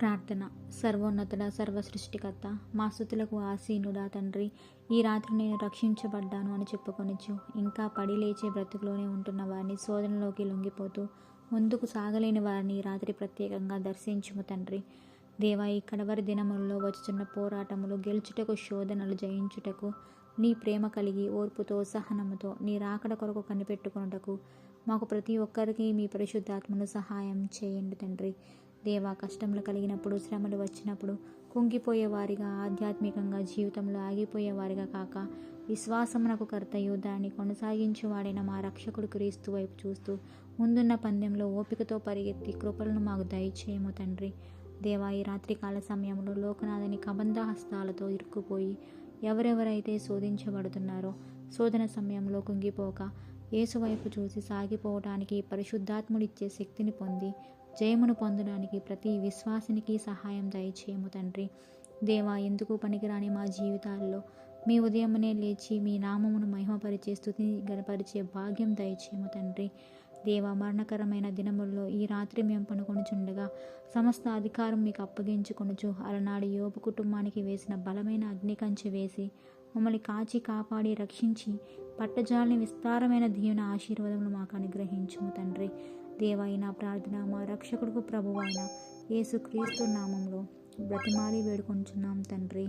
ప్రార్థన. సర్వోన్నతుడ, సర్వసృష్టికర్త, మా స్తుతులకు ఆసీనుడా తండ్రి, ఈ రాత్రి నేను రక్షించబడ్డాను అని చెప్పుకొనిచ్చు ఇంకా పడి లేచే బ్రతుకులోనే ఉంటున్న వారిని, శోధనలోకి లొంగిపోతూ ముందుకు సాగలేని వారిని ఈ రాత్రి ప్రత్యేకంగా దర్శించుము తండ్రి. దేవా, ఈ కడవరి దినములలో వచ్చుచున్న పోరాటములు గెలుచుటకు, శోధనలు జయించుటకు నీ ప్రేమ కలిగి ఓర్పుతో సహనముతో నీ రాకడ కొరకు కనిపెట్టుకొనుటకు మాకు ప్రతి ఒక్కరికి మీ పరిశుద్ధాత్మను సహాయం చేయండి తండ్రి. దేవా, కష్టములు కలిగినప్పుడు, శ్రమలు వచ్చినప్పుడు కుంగిపోయేవారిగా, ఆధ్యాత్మికంగా జీవితంలో ఆగిపోయేవారిగా కాక విశ్వాసమునకు కర్తయు దాన్ని కొనసాగించువాడైన మా రక్షకుడు క్రీస్తు వైపు చూస్తూ ముందున్న పందెంలో ఓపికతో పరిగెత్తి కృపలను మాకు దయచేయము తండ్రి. దేవా, ఈ రాత్రికాల సమయంలో లోకనాథని కబంధ హస్తాలతో ఇరుక్కుపోయి ఎవరెవరైతే శోధించబడుతున్నారో, శోధన సమయంలో కుంగిపోక యేసు వైపు చూసి సాగిపోవటానికి పరిశుద్ధాత్ముడిచ్చే శక్తిని పొంది జయమును పొందడానికి ప్రతి విశ్వాసినికి సహాయం దయచేయము తండ్రి. దేవా, ఎందుకు పనికిరాని మా జీవితాల్లో మీ ఉదయమునే లేచి మీ నామమును మహిమపరిచే, స్తుతిని గణపరిచే భాగ్యం దయచేయము తండ్రి. దేవా, మరణకరమైన దినముల్లో ఈ రాత్రి మేము పనుకొనుచుండగా సమస్త అధికారం మీకు అప్పగించుకొనుచు అలనాడు యోబు కుటుంబానికి వేసిన బలమైన అగ్నికంచె వేసి మమ్మల్ని కాచి కాపాడి రక్షించి పట్టజాలని విస్తారమైన దీవెన ఆశీర్వాదములు మాకు అనుగ్రహించుము తండ్రి. దేవా, ఈ నా ప్రార్థన మా రక్షకుడుకు ప్రభువైన యేసు క్రీస్తు నామంలో బ్రతిమాలి వేడుకొంచున్నాం తండ్రి.